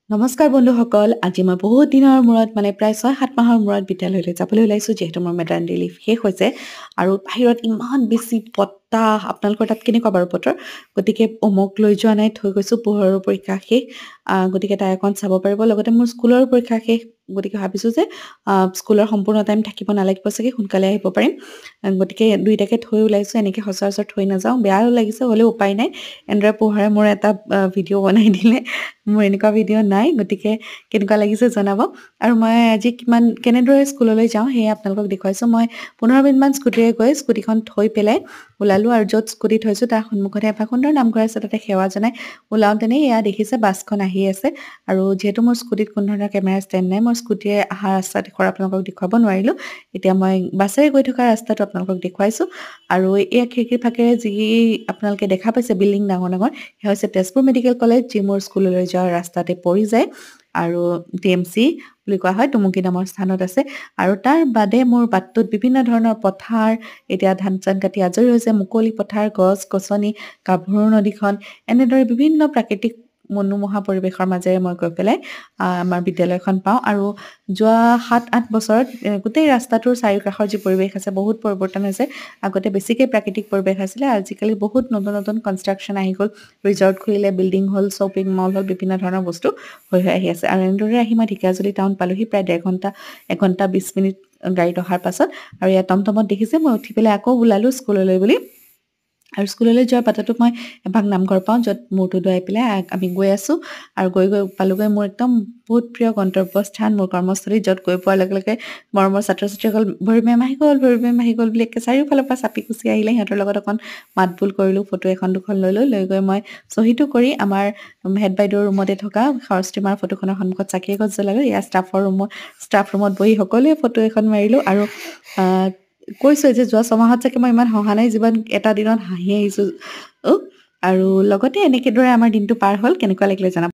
নমস্কাৰ বন্ধুসকল, আজি মই বহুত দিনৰ মূৰত মানে প্ৰায় ৬-৭ মাহৰ মূৰত বিদ্যালয়লৈ যাবলৈ ওলাইছোঁ যিহেতু মোৰ মেটাৰ্নিটি লিভ শেষ হৈছে আৰু বাহিৰত ইমান বেছি বতাহ। আপোনালোকৰ তাত কেনেকুৱা বাৰু বতৰ? গতিকে মোক লৈ যোৱা নাই, থৈ গৈছোঁ। পোহৰৰ পৰীক্ষা শেষ। গতিকে তাই অকণ চাব পাৰিব। লগতে মোৰ স্কুলৰ পৰীক্ষা শেষ। গতিকে ভাবিছোঁ যে স্কুলৰ সম্পূৰ্ণ টাইম থাকিব নালাগিব চাগে, সোনকালে আহিব পাৰিম। গতিকে দুইটাকে থৈ ওলাইছোঁ। এনেকৈ সচৰাচৰ থৈ নাযাওঁ, বেয়াও লাগিছে, হ'লেও উপায় নাই। এনেদৰে পোহৰে মোৰ এটা ভিডিঅ' বনাই দিলে। মোৰ এনেকুৱা ভিডিঅ' নাই, গতিকে কেনেকুৱা লাগিছে জনাব। আৰু মই আজি কেনেদৰে স্কুললৈ যাওঁ সেয়ে আপোনালোকক দেখুৱাইছোঁ। মই 15 মিনিটমান স্কুটিৰে গৈ স্কুটিখন থৈ পেলাই ওলালোঁ আৰু য'ত স্কুটি থৈছোঁ তাৰ সন্মুখতে এভাগ সুন্দৰ নামঘৰ আছে, তাতে সেৱা জনাই ওলাওঁতেনে এয়া দেখিছে বাছখন আহি আছে। আৰু যিহেতু মোৰ স্কুটিত কোনো ধৰণৰ কেমেৰা ষ্টেণ্ড নাই, মই স্কুটিৰে অহা ৰাস্তাডোখৰ আপোনালোকক দেখুৱাব নোৱাৰিলোঁ। এতিয়া মই বাছেৰে গৈ থকা ৰাস্তাটো আপোনালোকক দেখুৱাইছোঁ। আৰু এয়া খিৰিকীৰ ফাঁকেৰে যি আপোনালোকে দেখা পাইছে বিল্ডিং ডাঙৰ ডাঙৰ, সেয়া হৈছে তেজপুৰ মেডিকেল কলেজ, যি মোৰ স্কুললৈ যোৱাৰ ৰাস্তাতে পৰি যায়। আৰু TMC বুলি কোৱা হয়, টুমুকী নামৰ স্থানত আছে। আৰু তাৰ বাদে মোৰ বাটটোত বিভিন্ন ধৰণৰ পথাৰ, এতিয়া ধান চান কাটি আজৰি হৈছে, মুকলি পথাৰ, গছ গছনি, গাভৰু নদীখন, এনেদৰে বিভিন্ন প্ৰাকৃতিক মনোমোহা পৰিৱেশৰ মাজেৰে মই গৈ পেলাই আমাৰ বিদ্যালয়খন পাওঁ। আৰু যোৱা 7-8 বছৰত গোটেই ৰাস্তাটোৰ চাৰিওকাষৰ যি পৰিৱেশ আছে বহুত পৰিৱৰ্তন হৈছে। আগতে বেছিকৈ প্ৰাকৃতিক পৰিৱেশ আছিলে, আজিকালি বহুত নতুন নতুন কনষ্ট্ৰাকশ্যন আহি গ'ল। ৰিজৰ্ট খুলিলে, বিল্ডিং হ'ল, শ্বপিং মল হ'ল, বিভিন্ন ধৰণৰ বস্তু হৈ আহি আছে। আৰু এনেদৰে আহি মই ঢেকিয়াজুলি টাউন পালোহি প্ৰায় 1 ঘণ্টা 20 মিনিট গাড়ীত অহাৰ পাছত। আৰু ইয়াত টমটমত দেখিছে মই উঠি পেলাই আকৌ ওলালোঁ স্কুললৈ বুলি। আৰু স্কুললৈ যোৱাৰ বাটতো মই এভাগ নামঘৰ পাওঁ, য'ত মূৰটো দুৱাই পেলাই আমি গৈ আছোঁ। আৰু গৈ পালোগৈ মোৰ একদম বহুত প্ৰিয় গন্তব্যস্থান, মোৰ কৰ্মস্থলী, য'ত গৈ পোৱাৰ লগে লগে মৰমৰ ছাত্ৰ ছাত্ৰীসকল ভৰি মেম আহি গ'ল, ভৰি মেম আহি গ'ল বুলি একে চাৰিওফালৰ পৰা চাপি কুচি আহিলে। সিহঁতৰ লগত অকণ মাত বোল কৰিলোঁ, ফটো এখন দুখন লৈ গৈ মই চহীটো কৰি আমাৰ হেড বাইদেউৰ ৰুমতে থকা সৰস্বতী মাৰ ফটোখনৰ সন্মুখত চাকি এগছ জ্বলালোঁ। ইয়াৰ ষ্টাফ ৰুমত বহি সকলোৱে ফটো এখন মাৰিলোঁ। আৰু কৈছোঁ যে যোৱা 6 মাহত চাগে মই ইমান হহা নাই, যিমান এটা দিনত হাঁহি আহিছোঁ। আৰু লগতে এনেকেদৰে আমাৰ দিনটো পাৰ হ'ল। কেনেকুৱা লাগিলে জনাব।